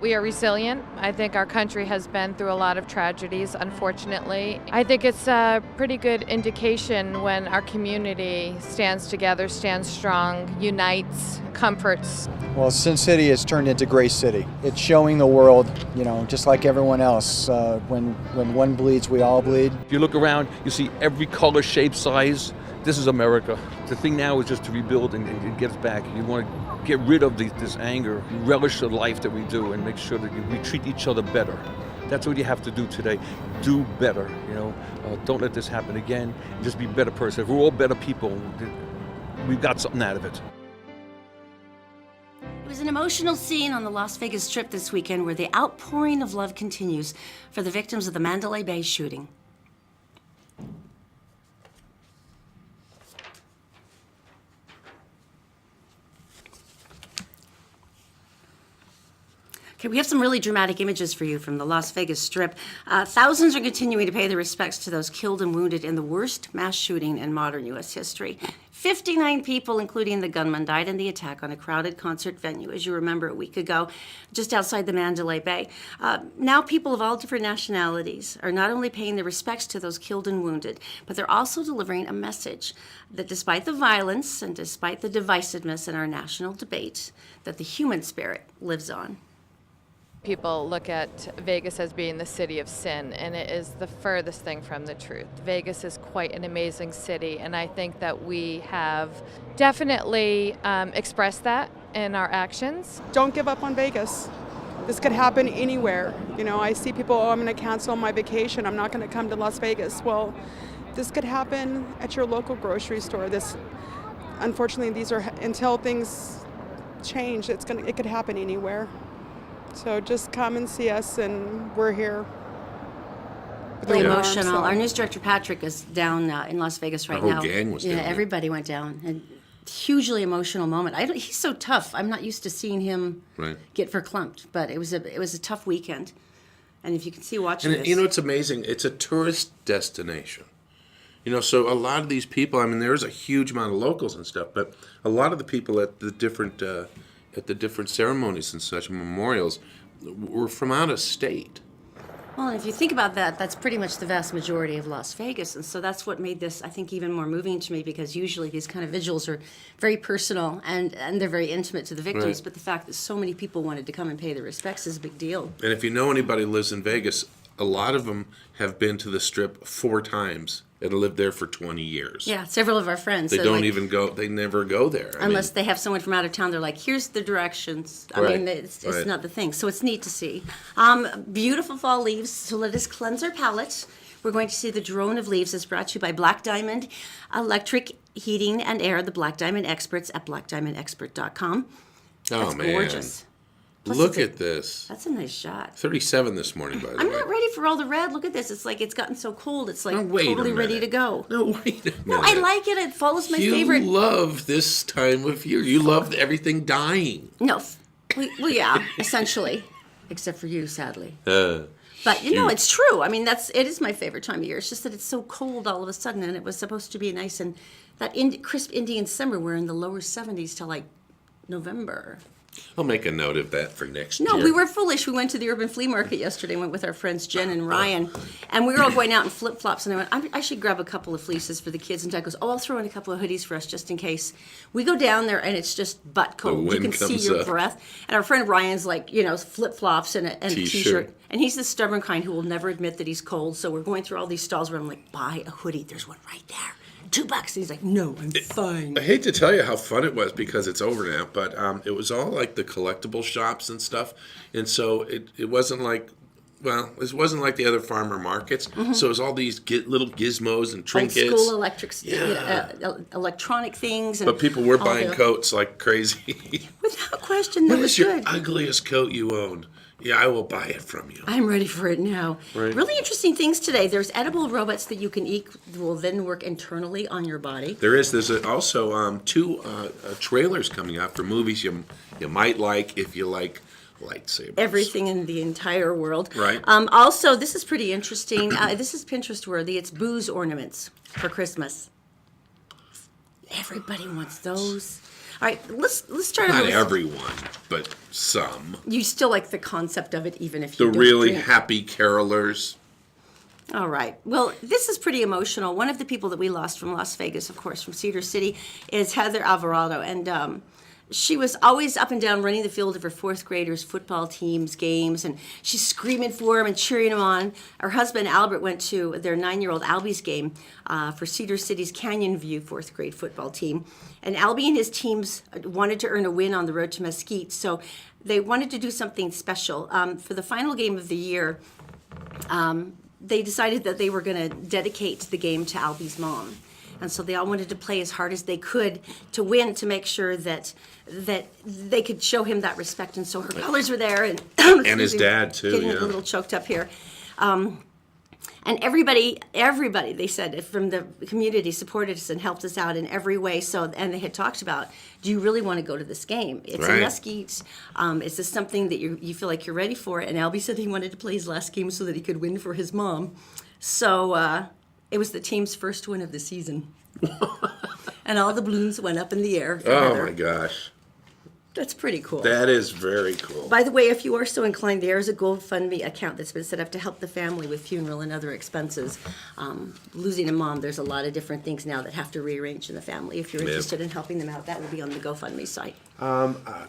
We are resilient. I think our country has been through a lot of tragedies, unfortunately. I think it's a pretty good indication when our community stands together, stands strong, unites, comforts. Well, Sin City has turned into Grace City. It's showing the world, just like everyone else, when one bleeds, we all bleed. If you look around, you see every color, shape, size. This is America. The thing now is just to rebuild and get us back. You want to get rid of this anger, relish the life that we do, and make sure that we treat each other better. That's what you have to do today. Do better, Don't let this happen again. Just be a better person. If we're all better people, we've got something out of it. It was an emotional scene on the Las Vegas Strip this weekend where the outpouring of love continues for the victims of the Mandalay Bay shooting. Okay, we have some really dramatic images for you from the Las Vegas Strip. Thousands are continuing to pay their respects to those killed and wounded in the worst mass shooting in modern U.S. history. 59 people, including the gunman, died in the attack on a crowded concert venue, as you remember, a week ago, just outside the Mandalay Bay. Now people of all different nationalities are not only paying their respects to those killed and wounded, but they're also delivering a message that despite the violence and despite the divisiveness in our national debate, that the human spirit lives on. People look at Vegas as being the city of sin, and it is the furthest thing from the truth. Vegas is quite an amazing city, and I think that we have definitely expressed that in our actions. Don't give up on Vegas. This could happen anywhere. I see people, I'm going to cancel my vacation. I'm not going to come to Las Vegas. Well, this could happen at your local grocery store. Unfortunately, until things change, it could happen anywhere. So just come and see us, and we're here. Really emotional. Our news director, Patrick, is down in Las Vegas right now. The whole gang was down. Yeah, everybody went down. And hugely emotional moment. He's so tough. I'm not used to seeing him get verklempt, but it was a tough weekend. And if you can see watching this. It's amazing. It's a tourist destination. So a lot of these people, there's a huge amount of locals and stuff, but a lot of the people at the different ceremonies and such, memorials, were from out of state. Well, and if you think about that, that's pretty much the vast majority of Las Vegas. And so that's what made this, I think, even more moving to me, because usually these kind of vigils are very personal and they're very intimate to the victims. Right. But the fact that so many people wanted to come and pay their respects is a big deal. And if you know anybody who lives in Vegas, a lot of them have been to the Strip 4 times and lived there for 20 years. Yeah, several of our friends. They don't even go, they never go there. Unless they have someone from out of town, they're like, here's the directions. It's not the thing. So it's neat to see. Beautiful fall leaves, so let us cleanse our palate. We're going to see the drone of leaves is brought to you by Black Diamond Electric Heating and Air, the Black Diamond experts at blackdiamondexpert.com. That's gorgeous. Plus Look at this. That's a nice shot. 37 this morning, by the way. I'm not ready for all the red. Look at this. It's like it's gotten so cold. It's like totally ready to go. No, wait a minute. No, I like it. It follows my favorite. You love this time of year. You love everything dying. No. Well, yeah, essentially. Except for you, sadly. But, it's true. It is my favorite time of year. It's just that it's so cold all of a sudden, and it was supposed to be nice. And that crisp Indian summer, we're in the lower 70s till, November. I'll make a note of that for next year. No, we were foolish. We went to the urban flea market yesterday. Went with our friends Jen and Ryan, and we were all going out in flip-flops. And I went, I should grab a couple of fleeces for the kids. And Dad goes, I'll throw in a couple of hoodies for us just in case. We go down there, and it's just butt cold. You can see your breath. And our friend Ryan's flip-flops and a T-shirt. And he's the stubborn kind who will never admit that he's cold. So we're going through all these stalls where I'm like, buy a hoodie. There's one right there. $2. And he's like, no, I'm fine. I hate to tell you how fun it was because it's over now, but it was all like the collectible shops and stuff. And so it wasn't like, it wasn't like the other farmer markets. Mm-hmm. So it was all these little gizmos and trinkets. Old school electronic things. But people were buying coats like crazy. Without question, that was good. What is your ugliest coat you own? Yeah, I will buy it from you. I'm ready for it now. Right. Really interesting things today. There's edible robots that you can eat that will then work internally on your body. There's also 2 trailers coming out for movies you might like if you like lightsabers. Everything in the entire world. Right. Also, this is pretty interesting. This is Pinterest worthy. It's booze ornaments for Christmas. Everybody wants those. All right, let's start. Not everyone, but some. You still like the concept of it, even if The you don't really drink. happy carolers. All right. Well, this is pretty emotional. One of the people that we lost from Las Vegas, of course, from Cedar City, is Heather Alvarado, and she was always up and down running the field of her fourth graders' football teams, games, and she's screaming for them and cheering them on. Her husband, Albert, went to their 9-year-old Albie's game for Cedar City's Canyon View fourth grade football team. And Albie and his teams wanted to earn a win on the road to Mesquite, so they wanted to do something special. For the final game of the year, they decided that they were going to dedicate the game to Albie's mom. And so they all wanted to play as hard as they could to win, to make sure that they could show him that respect. And so her colors were there, and And his dad, too, getting yeah. a little choked up here. And everybody, they said, from the community supported us and helped us out in every way. So, and they had talked about, do you really want to go to this game? It's in Right. Mesquite. Is this something that you feel like you're ready for? And Albie said he wanted to play his last game so that he could win for his mom. So it was the team's first win of the season. And all the balloons went up in the air. for Oh Heather. my gosh. That's pretty cool. That is very cool. By the way, if you are so inclined, there is a GoFundMe account that's been set up to help the family with funeral and other expenses. Losing a mom, there's a lot of different things now that have to rearrange in the family. If you're Yeah. interested in helping them out, that will be on the GoFundMe site.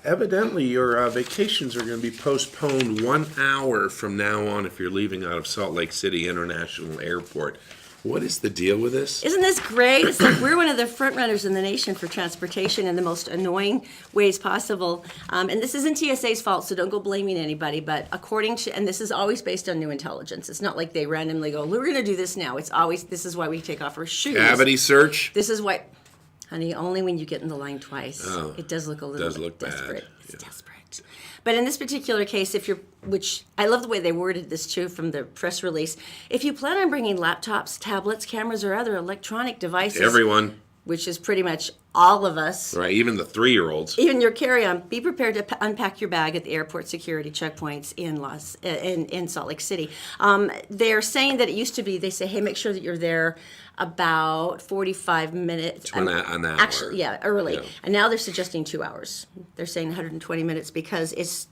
Evidently, your vacations are going to be postponed 1 hour from now on if you're leaving out of Salt Lake City International Airport. What is the deal with this? Isn't this great? It's like we're one of the front runners in the nation for transportation in the most annoying ways possible. And this isn't TSA's fault, so don't go blaming anybody. But according to, and this is always based on new intelligence. It's not like they randomly go, we're going to do this now. It's always, this is why we take off our shoes. Cavity search? This is why, honey, only when you get in the line twice. Oh, it does look a little does bit look bad, desperate. It's yeah. desperate. But in this particular case, if you're, which I love the way they worded this too from the press release, if you plan on bringing laptops, tablets, cameras, or other electronic devices, Everyone, which is pretty much all of us, right? Even the 3-year-olds. even your carry-on, be prepared to unpack your bag at the airport security checkpoints in Salt Lake City. They're saying that it used to be, they say, hey, make sure that you're there about 45 minutes. To an hour. Actually, yeah, early. Yeah. And now they're suggesting 2 hours. They're saying 120 minutes because it's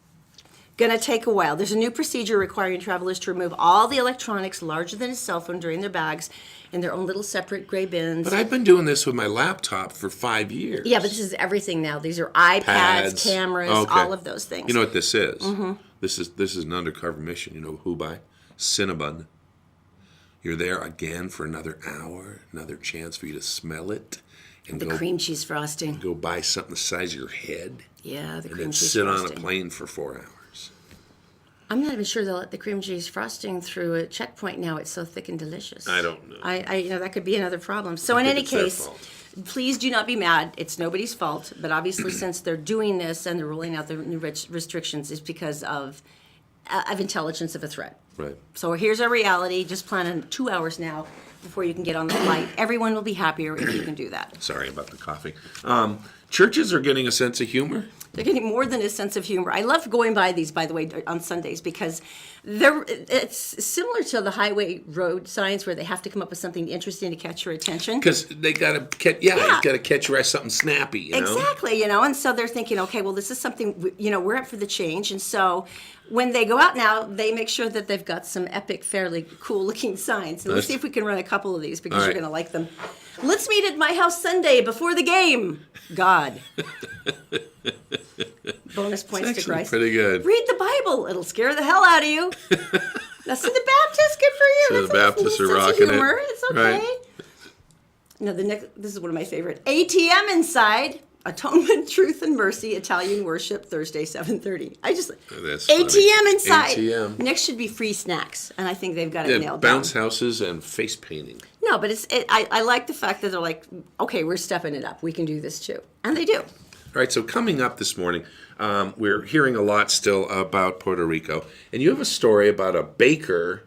going to take a while. There's a new procedure requiring travelers to remove all the electronics larger than a cell phone during their bags in their own little separate gray bins. But I've been doing this with my laptop for 5 years. Yeah, but this is everything now. These are iPads, Pads. cameras, Okay. all of those things. You know what this is? Mm-hmm. This is an undercover mission. You know who by? Cinnabon. You're there again for another hour, another chance for you to smell it, and the cream cheese frosting. go buy something the size of your head, Yeah, the and cream then cheese sit frosting. on a plane for 4 hours. I'm not even sure they'll let the cream cheese frosting through a checkpoint now. It's so thick and delicious. I don't know. I that could be another problem. So I in think any it's their case, fault. please do not be mad. It's nobody's fault. But obviously, since they're doing this and they're rolling out the new restrictions, it's because of intelligence of a threat. Right. So here's our reality. Just plan on 2 hours now before you can get on the flight. Everyone will be happier if you can do that. Sorry about the coffee. Churches are getting a sense of humor. They're getting more than a sense of humor. I love going by these, by the way, on Sundays because it's similar to the highway road signs where they have to come up with something interesting to catch your attention. Because they got to catch, you got to catch your eye something snappy, you know? Exactly, and so they're thinking, okay, well, this is something, we're up for the change. And so when they go out now, they make sure that they've got some epic, fairly cool-looking signs. And let's see if we can run a couple of these because All you're right. going to like them. Let's meet at my house Sunday before the game. God. Bonus points It's to actually Christ. pretty good. Read the Bible. It'll scare the hell out of you. That's the Baptist. Good for you. So the That's a Baptists little are sense of rocking it. humor. It's okay. Right. Now, this is one of my favorite. ATM inside. Atonement, Truth, and Mercy, Italian Worship, Thursday, 7:30. That's funny. ATM inside. ATM. Next should be free snacks, and I think they've got it Yeah, nailed bounce down. houses and face painting. No, but I like the fact that they're like, okay, we're stepping it up. We can do this too. And they do. All right, so coming up this morning, we're hearing a lot still about Puerto Rico. And you have a story about a baker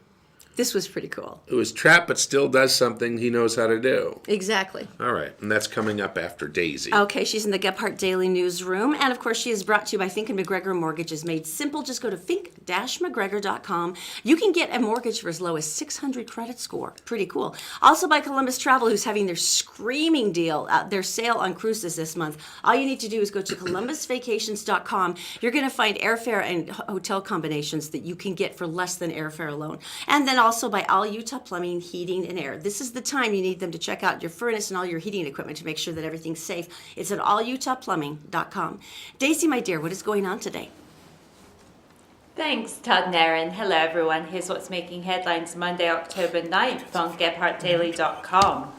This was pretty cool. It was trapped, but still does something he knows how to do. Exactly. All right, and that's coming up after Daisy. Okay, she's in the Gephardt Daily Newsroom. And of course, she is brought to you by Fink and McGregor Mortgages. Made simple. Just go to fink-mcgregor.com. You can get a mortgage for as low as 600 credit score. Pretty cool. Also by Columbus Travel, who's having their screaming deal, their sale on cruises this month. All you need to do is go to columbusvacations.com. You're going to find airfare and hotel combinations that you can get for less than airfare alone. And then also by All Utah Plumbing, Heating, and Air. This is the time you need them to check out your furnace and all your heating equipment to make sure that everything's safe. It's at allutahplumbing.com. Daisy, my dear, what is going on today? Thanks, Todd and Erin. Hello, everyone. Here's what's making headlines Monday, October 9th on GephardtDaily.com.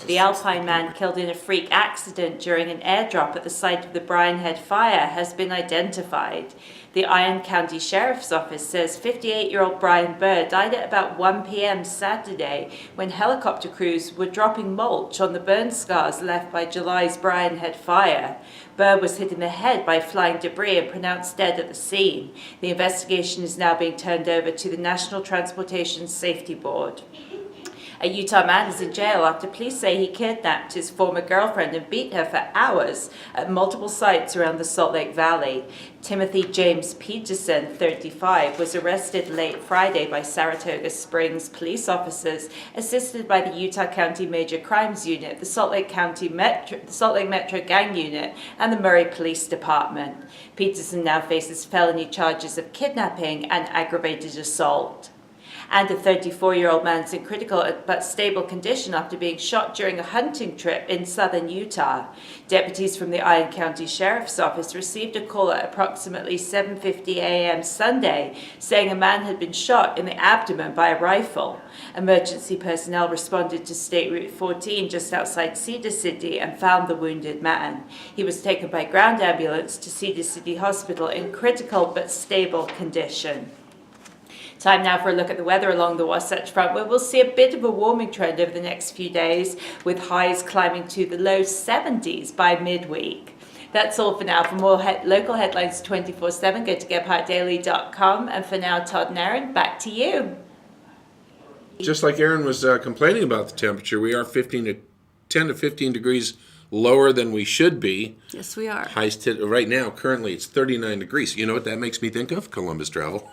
The Alpine man killed in a freak accident during an airdrop at the site of the Brian Head fire has been identified. The Iron County Sheriff's Office says 58-year-old Brian Burr died at about 1 p.m. Saturday when helicopter crews were dropping mulch on the burn scars left by July's Brian Head fire. Burr was hit in the head by flying debris and pronounced dead at the scene. The investigation is now being turned over to the National Transportation Safety Board. A Utah man is in jail after police say he kidnapped his former girlfriend and beat her for hours at multiple sites around the Salt Lake Valley. Timothy James Peterson, 35, was arrested late Friday by Saratoga Springs police officers, assisted by the Utah County Major Crimes Unit, the Salt Lake Metro Gang Unit, and the Murray Police Department. Peterson now faces felony charges of kidnapping and aggravated assault. And a 34-year-old man is in critical but stable condition after being shot during a hunting trip in southern Utah. Deputies from the Iron County Sheriff's Office received a call at approximately 7:50 a.m. Sunday saying a man had been shot in the abdomen by a rifle. Emergency personnel responded to State Route 14 just outside Cedar City and found the wounded man. He was taken by ground ambulance to Cedar City Hospital in critical but stable condition. Time now for a look at the weather along the Wasatch Front, where we'll see a bit of a warming trend over the next few days, with highs climbing to the low 70s by midweek. That's all for now. For more local headlines 24/7, go to GephardtDaily.com. And for now, Todd and Erin, back to you. Just like Erin was complaining about the temperature, we are 10 to 15 degrees lower than we should be. Yes, we are. Highs right now, currently, it's 39 degrees. You know what that makes me think of? Columbus travel.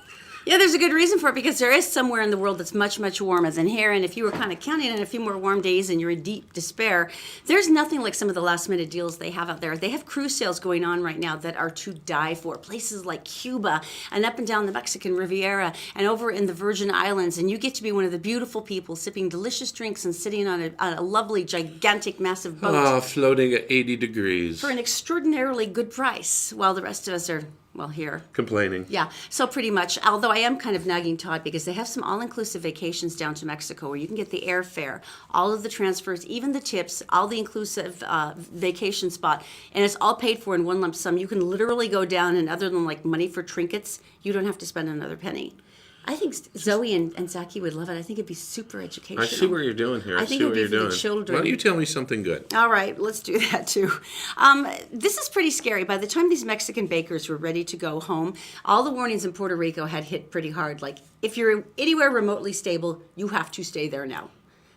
Yeah, there's a good reason for it, because there is somewhere in the world that's much, much warmer than here. And if you were kind of counting on a few more warm days and you're in deep despair, there's nothing like some of the last minute deals they have out there. They have cruise sales going on right now that are to die for. Places like Cuba and up and down the Mexican Riviera and over in the Virgin Islands. And you get to be one of the beautiful people sipping delicious drinks and sitting on a lovely, gigantic, massive boat. Oh, floating at 80 degrees. For an extraordinarily good price, while the rest of us are, well, here. Complaining. Yeah, so pretty much. Although I am kind of nagging Todd, because they have some all-inclusive vacations down to Mexico where you can get the airfare, all of the transfers, even the tips, all the inclusive vacation spot, and it's all paid for in one lump sum. You can literally go down, and other than like money for trinkets, you don't have to spend another penny. I think Zoe and Zaki would love it. I think it'd be super educational. I see what you're doing here. I think it'd be for the children. Why don't you tell me something good? All right, let's do that too. This is pretty scary. By the time these Mexican bakers were ready to go home, all the warnings in Puerto Rico had hit pretty hard. Like, if you're anywhere remotely stable, you have to stay there now.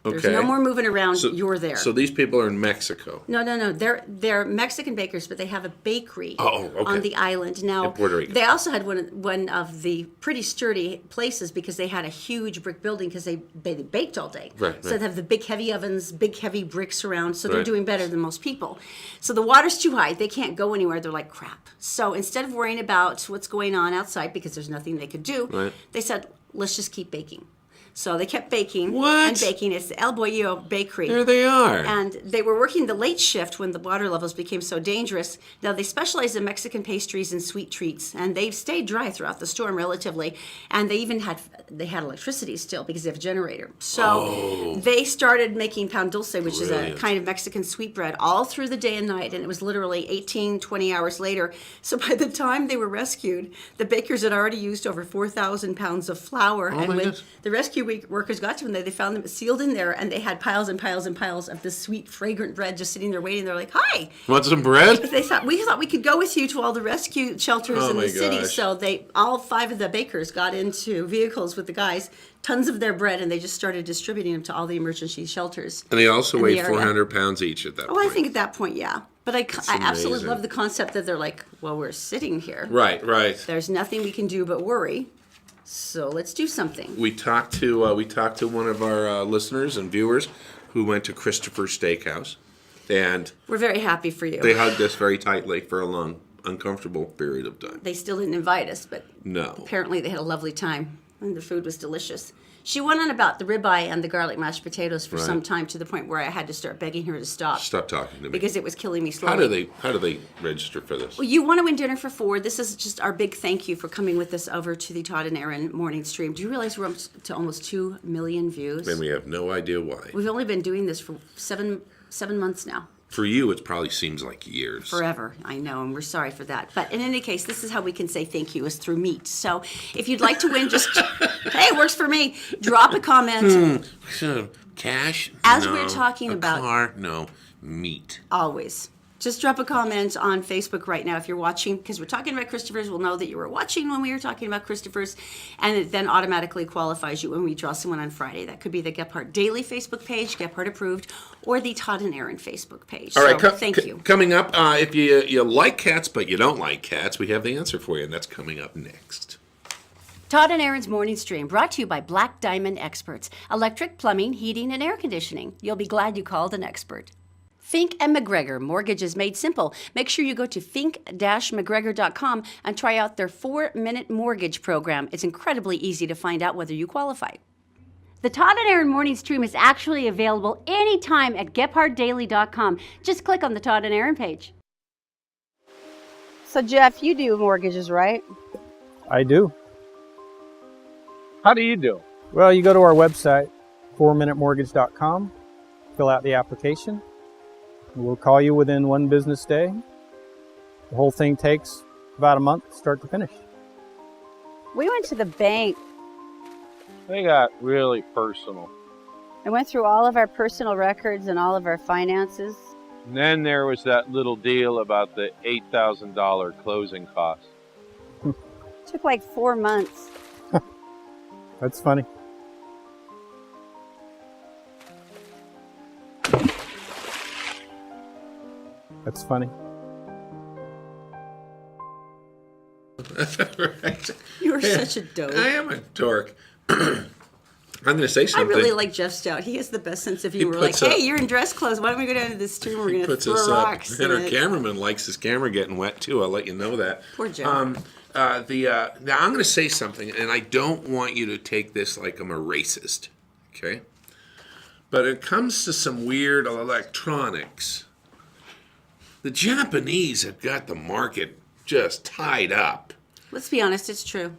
There's no more moving around. You're there. So these people are in Mexico. No. They're Mexican bakers, but they have a bakery okay. on the island. Now, in Puerto Rico. They also had one of the pretty sturdy places, because they had a huge brick building because they baked all day. Right. So they have the big heavy ovens, big heavy bricks around. So they're doing better than most people. So the water's too high. They can't go anywhere. They're like, crap. So instead of worrying about what's going on outside, because there's nothing they could do, they said, let's just keep baking. So they kept baking and baking. It's the El Bolillo Bakery. There they are. And they were working the late shift when the water levels became so dangerous. Now, they specialize in Mexican pastries and sweet treats, and they've stayed dry throughout the storm relatively. And they even had electricity still, because they have a generator. So they started making pan dulce, which is a kind of Mexican sweetbread, all through the day and night. And it was literally 18, 20 hours later. So by the time they were rescued, the bakers had already used over 4,000 pounds of flour. And when the rescue workers got to them, they found them sealed in there, and they had piles and piles and piles of this sweet, fragrant bread just sitting there waiting. They're like, "Hi, Want some bread?" they thought we could go with you to all the rescue shelters Oh in my the city. gosh. So all 5 of the bakers got into vehicles with the guys, tons of their bread, and they just started distributing them to all the emergency shelters. And they also in weighed the area. 400 pounds each at that Oh, point. I think at that point, yeah. But I absolutely amazing. love the concept that they're like, well, we're sitting here. Right, right. There's nothing we can do but worry. So let's do something. We talked to one of our listeners and viewers who went to Christopher's Steakhouse, and We're very happy for you. they hugged us very tightly for a long, uncomfortable period of time. They still didn't invite us, but No. apparently they had a lovely time, and the food was delicious. She went on about the ribeye and the garlic mashed potatoes for Right. some time, to the point where I had to start begging her to stop Stop talking to me. because it was killing me slowly. How do they register for this? Well, you want to win dinner for 4. This is just our big thank you for coming with us over to the Todd and Erin morning stream. Do you realize we're up to almost 2 million views? And we have no idea why. We've only been doing this for seven months now. For you, it probably seems like years. Forever, I know, and we're sorry for that. But in any case, this is how we can say thank you, is through meat. So if you'd like to win, just, hey, it works for me. Drop a comment. Cash? As No. we're talking A about- car? No. Meat. Always. Just drop a comment on Facebook right now if you're watching, because we're talking about Christopher's. We'll know that you were watching when we were talking about Christopher's, and it then automatically qualifies you when we draw someone on Friday. That could be the Gephardt Daily Facebook page, Gephardt Approved, or the Todd and Erin Facebook page. All right, so, thank you. Coming up, if you like cats but you don't like cats, we have the answer for you, and that's coming up next. Todd and Erin's Morning Stream, brought to you by Black Diamond Experts. Electric, plumbing, heating, and air conditioning. You'll be glad you called an expert. Fink and McGregor, mortgages made simple. Make sure you go to fink-mcgregor.com and try out their 4-minute mortgage program. It's incredibly easy to find out whether you qualify. The Todd and Erin Morning Stream is actually available anytime at gephardtdaily.com. Just click on the Todd and Erin page. So Jeff, you do mortgages, right? I do. How do you do? Well, you go to our website, 4minutemortgage.com, fill out the application. We'll call you within 1 business day. The whole thing takes about a month, start to finish. We went to the bank They got really personal. and went through all of our personal records and all of our finances. And then there was that little deal about the $8,000 closing costs. It took like 4 months. That's funny. That's funny. Right. You are such a dope. I am a dork. I'm going to say I something. really like Jeff Stout. He has the best sense of humor. Like, puts up- hey, you're in dress clothes. Why don't we go down to this stream? We're going to Puts throw us rocks. up. And our in it." cameraman likes his camera getting wet too. I'll let you know that. Poor Jeff. Now I'm going to say something, and I don't want you to take this like I'm a racist, okay? But it comes to some weird electronics. The Japanese have got the market just tied up. Let's be honest, it's true.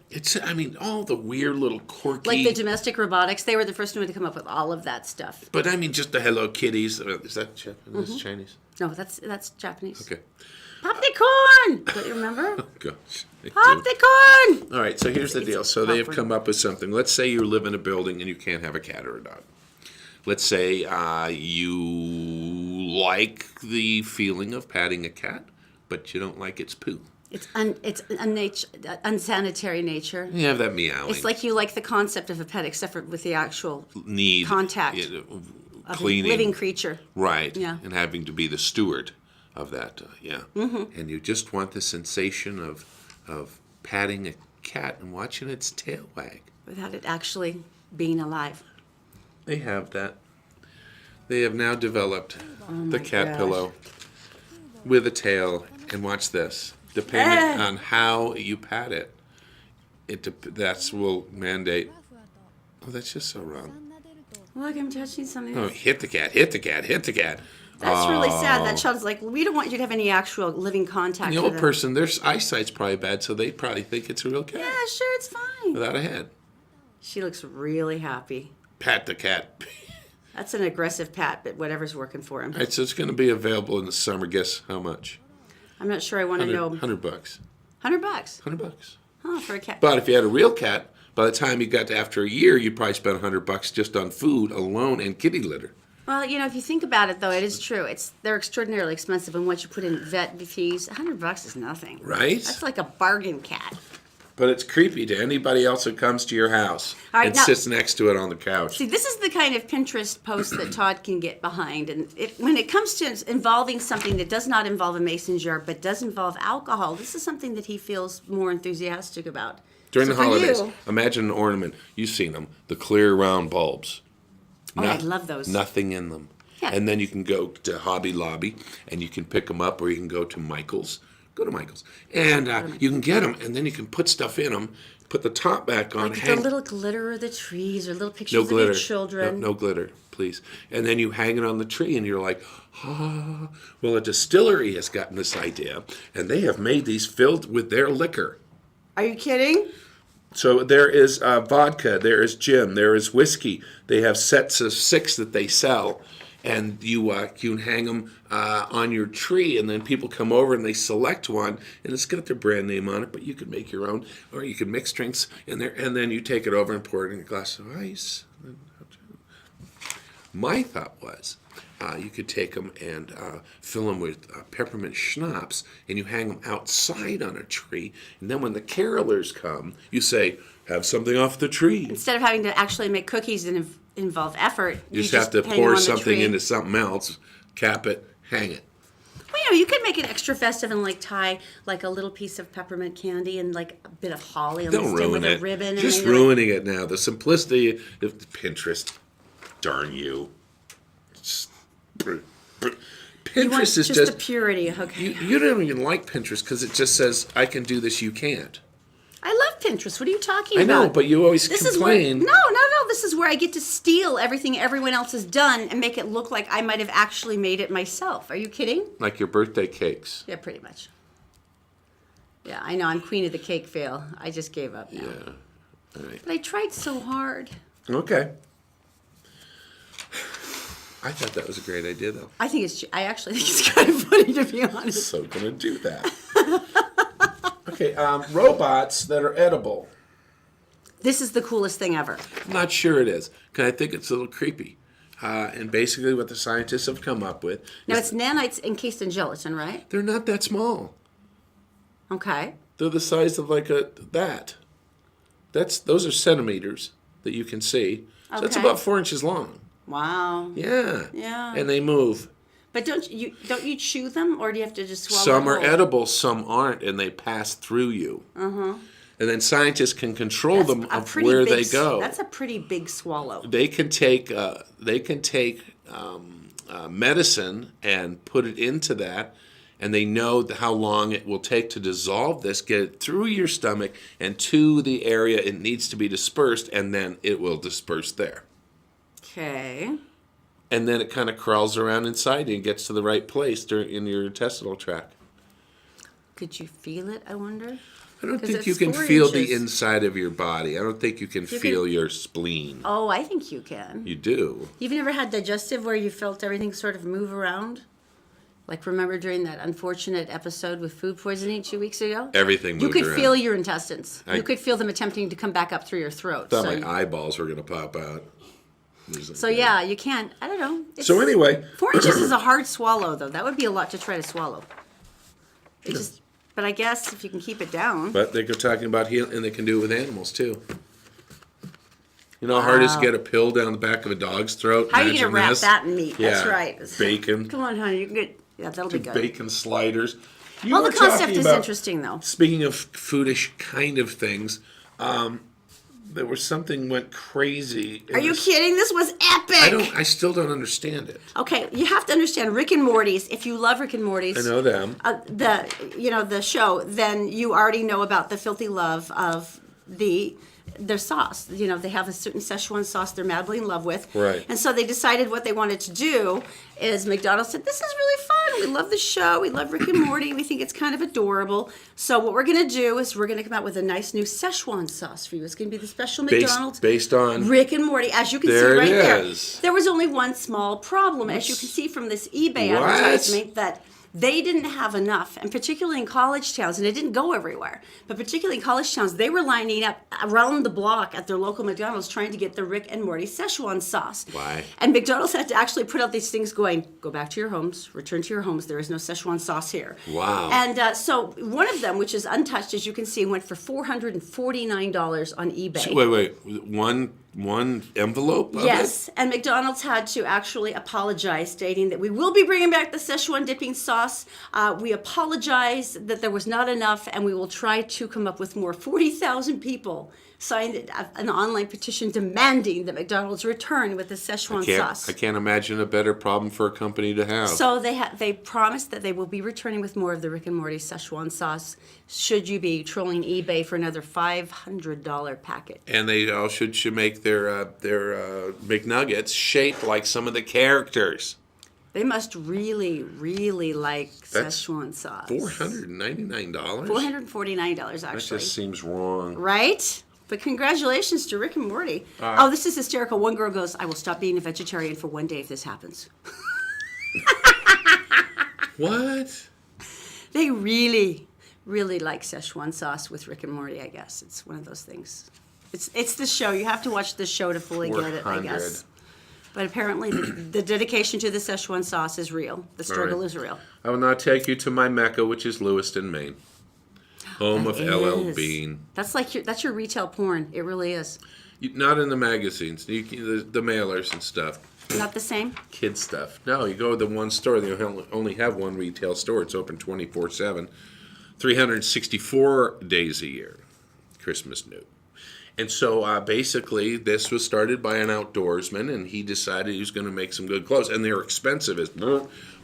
All the weird little quirky. Like the domestic robotics, they were the first one to come up with all of that stuff. But just the Hello Kitties. Is that Japanese? Chinese? No, that's Japanese. Okay. Pop the corn! Don't you remember? Oh, gosh. I Pop do. the corn! All right, so here's the It's deal. So they have awkward. come up with something. Let's say you live in a building and you can't have a cat or a dog. Let's say you like the feeling of patting a cat, but you don't like its poo. It's unsanitary nature. You have that meowing. It's like you like the concept of a pet, except for with the actual need contact of of cleaning, a living creature. right? Yeah. And having to be the steward of that, yeah. Mm-hmm. And you just want the sensation of patting a cat and watching its tail wag. Without it actually being alive. They have that. They have now developed the cat gosh. pillow with a tail, and watch this. Depending on how you pat it, that will mandate. Oh, that's just so wrong. Look, I'm touching something. Oh, hit the cat! Hit the cat! Hit the cat! That's really sad. That child's like, we don't want you to have any actual living contact The with old it. person, their eyesight's probably bad, so they probably think it's a real cat Yeah, sure, it's fine. without a head. She looks really happy. Pat the cat. That's an aggressive pat, but whatever's working for him. All right, so it's going to be available in the summer. Guess how much? I'm not sure I want to know. $100. $100. $100. Oh, for a cat. But if you had a real cat, By the time you got to after a year, you'd probably spend $100 just on food alone and kitty litter. Well, if you think about it, though, it is true. They're extraordinarily expensive, and once you put in vet fees, $100 is nothing. Right? That's like a bargain cat. But it's creepy to anybody else who comes to your house and sits next to it on the couch. See, this is the kind of Pinterest post that Todd can get behind. And when it comes to involving something that does not involve a mason jar but does involve alcohol, this is something that he feels more enthusiastic about. During the holidays, imagine an ornament. You've seen them, the clear round bulbs. Oh, I love those. Nothing in them. Yeah. And then you can go to Hobby Lobby and you can pick them up, or you can go to Michael's. Go to Michael's. And you can get them, and then you can put stuff in them, put the top back on. Like the little glitter of the trees or little pictures of your children. No glitter, please. And then you hang it on the tree, and you're like, ah. Well, a distillery has gotten this idea, and they have made these filled with their liquor. Are you kidding? So there is vodka, there is gin, there is whiskey. They have sets of 6 that they sell, and you can hang them on your tree, and then people come over and they select one, and it's got their brand name on it, but you can make your own, or you can mix drinks in there, and then you take it over and pour it in a glass of ice. My thought was, you could take them and fill them with peppermint schnapps, and you hang them outside on a tree, and then when the carolers come, you say, have something off the tree. Instead of having to actually make cookies and involve effort, you just have to pour something into something else, cap it, hang it. Well, you could make it extra festive and tie like a little piece of peppermint candy and like a bit of holly on the stem with a ribbon. Just ruining it now. The simplicity of Pinterest. Darn you. Pinterest is just the purity. Okay. You don't even like Pinterest because it just says, I can do this, you can't. I love Pinterest. What are you talking about? I know, but you always complain. No. This is where I get to steal everything everyone else has done and make it look like I might have actually made it myself. Are you kidding? Like your birthday cakes. Yeah, pretty much. Yeah, I know. I'm queen of the cake fail. I just gave up now. Yeah. All right. But I tried so hard. Okay. I thought that was a great idea, though. I actually think it's kind of funny, to be honest. So gonna do that. Okay, robots that are edible. This is the coolest thing ever. I'm not sure it is, because I think it's a little creepy. And basically what the scientists have come up with... Now, it's nanites encased in gelatin, right? They're not that small. Okay. They're the size of like that. Those are centimeters that you can see. So it's about 4 inches long. Wow. Yeah. Yeah. And they move. But don't you chew them, or do you have to just swallow them? Some are whole? edible, some aren't, and they pass through you. Uh-huh. And then scientists can control them of where they go. That's a pretty big swallow. They can take medicine and put it into that, and they know how long it will take to dissolve this, get it through your stomach and to the area it needs to be dispersed, and then it will disperse there. Okay. And then it kind of crawls around inside you and gets to the right place in your intestinal tract. Could you feel it, I wonder? I don't think you can feel the inside of your body. I don't think you can feel your spleen. Oh, I think you can. You do. You've never had digestive where you felt everything sort of move around? Like, remember during that unfortunate episode with food poisoning 2 weeks ago? Everything moved around. You could around. feel your intestines. You could feel them attempting to come back up through your throat. I thought my eyeballs were going to pop out. So yeah, you can. I don't know. So anyway. 4 inches is a hard swallow, though. That would be a lot to try to swallow. But I guess if you can keep it down. But they're talking about healing, and they can do it with animals, too. You know how hard it is to get a pill down the back of a dog's throat? How are you going to wrap that in meat? Yeah. That's right. Bacon. Come on, honey. You can get... Yeah, that'll be good. Bacon sliders. Well, the concept is interesting, though. Speaking of foodish kind of things, there was something went crazy. Are you kidding? This was epic. I still don't understand it. Okay, you have to understand Rick and Morty's. If you love Rick and Morty's, I know them. The show, then you already know about the filthy love of their sauce. They have a certain Schezewan sauce they're madly in love with. Right. And so they decided what they wanted to do is McDonald's said, this is really fun. We love the show. We love Rick and Morty. We think it's kind of adorable. So what we're going to do is we're going to come out with a nice new Schezewan sauce for you. It's going to be the special McDonald's. Based on Rick and Morty, as you can see right there. Is. There was only one small problem. As you can see from this eBay advertisement, that they didn't have enough, and particularly in college towns, and it didn't go everywhere, but particularly in college towns, they were lining up around the block at their local McDonald's trying to get the Rick and Morty Szechuan sauce. Why? And McDonald's had to actually put out these things going, go back to your homes, return to your homes, there is no Szechuan sauce here. Wow. And so one of them, which is untouched, as you can see, went for $449 on eBay. So wait. One envelope of Yes, and McDonald's had to actually apologize, stating that we will be bringing back the Szechuan dipping sauce. We apologize that there was not enough, and we will try to come up with more. 40,000 people signed an online petition demanding that McDonald's return with the Szechuan sauce. I can't imagine a better problem for a company to have. So they promised that they will be returning with more of the Rick and Morty Szechuan sauce should you be trolling eBay for another $500 packet. And they all should make their McNuggets shaped like some of the characters. They must really, really like Szechuan sauce. $499? $449, actually. That just seems wrong. Right? But congratulations to Rick and Morty. Oh, this is hysterical. One girl goes, I will stop being a vegetarian for one day if this happens. What? They really, really like Szechuan sauce with Rick and Morty, I guess. It's one of those things. It's the show. You have to watch the show to fully get it, I guess. But apparently the dedication to the Szechuan sauce is real. The struggle is real. I will now take you to my Mecca, which is Lewiston, Maine. Home of LL Bean. That's your retail porn. It really is. Not in the magazines. The mailers and stuff. Not the same? Kid stuff. No, you go to the one store. They only have one retail store. It's open 24/7. 364 days a year. Christmas new. And so basically this was started by an outdoorsman, and he decided he was going to make some good clothes. And they're expensive,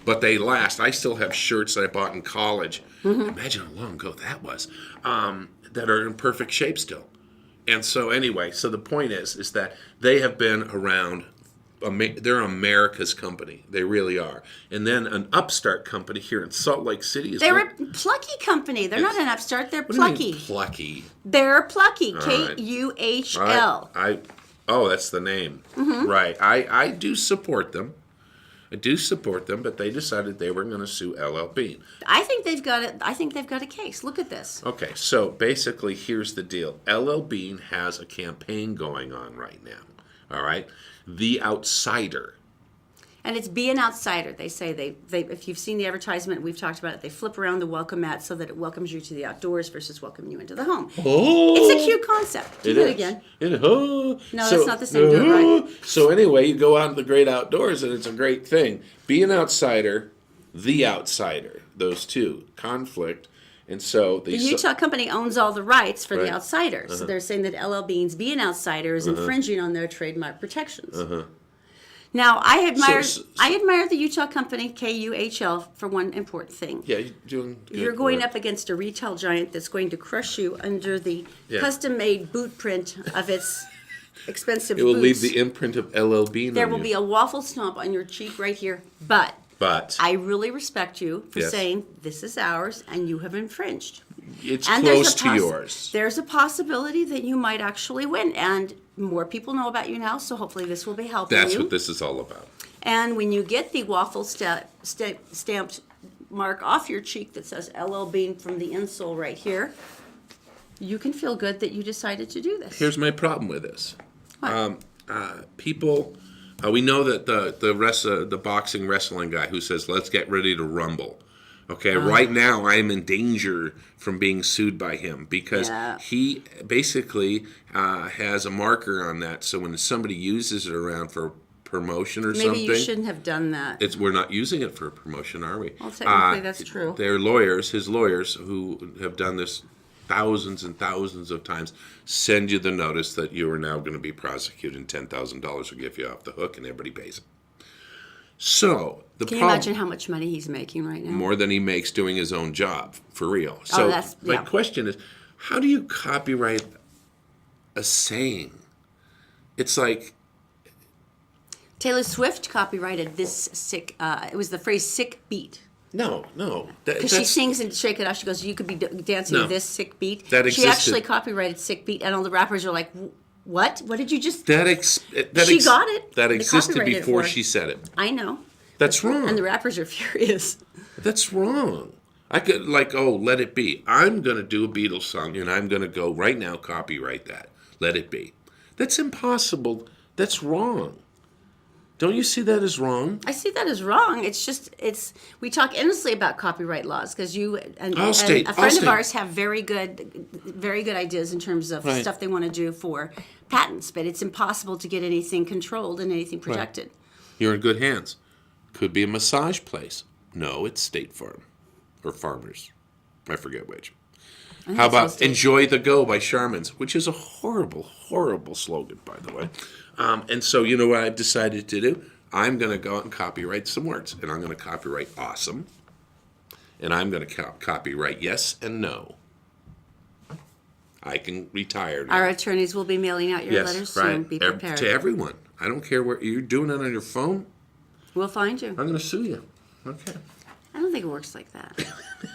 but they last. I still have shirts that I bought in college. Mm-hmm. Imagine how long ago that was. That are in perfect shape still. And so anyway, so the point is that they have been around. They're America's company. They really are. And then an upstart company here in Salt Lake City is... They're a plucky company. They're not an upstart. They're plucky. What do you mean plucky? They're plucky. All Kuhl. Oh, that's the name. Mm-hmm. Right. I do support them. But they decided they were going to sue LL Bean. I think they've got it. I think they've got a case. Look at this. Okay, so basically, here's the deal. LL Bean has a campaign going on right now. All right, The Outsider. And it's be an outsider. They say they if you've seen the advertisement, we've talked about it. They flip around the welcome mat so that it welcomes you to the outdoors versus welcoming you into the home. Oh, it's a cute concept. Do it again. No, that's not the same. Do it right. So anyway, you go out in the great outdoors, and it's a great thing. Be an outsider, the outsider. Those two conflict, and so the Utah company owns all the rights for the outsiders. Uh-huh. So they're saying that LL Bean's be an outsider is infringing on their trademark protections. Uh-huh. Now, I admire the Utah company, KUHL, for one important thing. Yeah, you're doing good. You're going up against a retail giant that's going to crush you under the custom-made boot print of its expensive boots. It will leave the imprint of LL Bean There will be a waffle stomp on your cheek right here. But I really respect you for saying, this is ours, and you have infringed. It's close to yours. There's a possibility that you might actually win, and more people know about you now, so hopefully this will be helping That's what this is all about. And when you get the waffle stamped mark off your cheek that says LL Bean from the insole right here, you can feel good that you decided to do this. Here's my problem with this. What? People, we know that the boxing wrestling guy who says, let's get ready to rumble. Okay, right now I'm in danger from being sued by him because he basically has a marker on that. So when somebody uses it around for promotion or something, maybe you shouldn't have done that. We're not using it for promotion, are we? Well, technically that's true. Their lawyers, his lawyers, who have done this thousands and thousands of times, send you the notice that you are now going to be prosecuted and $10,000 will get you off the hook, and everybody pays it. So Can you imagine how much money he's making right now? More than he makes doing his own job, for real. So my question is, how do you copyright a saying? It's like Taylor Swift copyrighted this sick. It was the phrase "sick beat." No. Because she sings and Shake It Off. She goes, "You could be dancing to this sick beat." That she actually copyrighted "sick beat," and all the rappers are like, "What? What did you just?" She got it. That existed before she said it. I know. That's wrong. And the rappers are furious. That's wrong. I could, like, oh, Let It Be. I'm going to do a Beatles song, and I'm going to go right now copyright that. Let It Be. That's impossible. That's wrong. Don't you see that as wrong? I see that as wrong. It's just, we talk endlessly about copyright laws because you and a friend of ours have very good ideas in terms of stuff they want to do for patents, but it's impossible to get anything controlled and anything protected. Right. You're in good hands. Could be a massage place. No, it's State Farm. Or Farmers. I forget which. How about Enjoy the Go by Charmin's, which is a horrible, horrible slogan, by the way. And so, you know what I've decided to do? I'm going to go out and copyright some words. And I'm going to copyright awesome. And I'm going to copyright yes and no. I can retire now. Our attorneys will be mailing out your letters soon. Be prepared. To everyone. I don't care where you're doing it on your phone. We'll find you. I'm going to sue you. Okay. I don't think it works like that.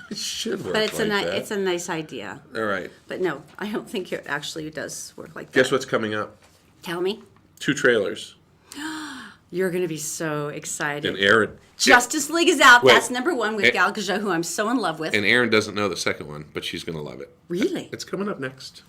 It should work but it's like that. It's a nice idea. All right. But no, I don't think it actually does work like that. Guess what's coming up? Tell me. 2 trailers. You're going to be so excited. And Erin. Justice League is out. That's number 1 with Gal Gadot, who I'm so in love with. And Erin doesn't know the second one, but she's going to love it. Really? It's coming up next.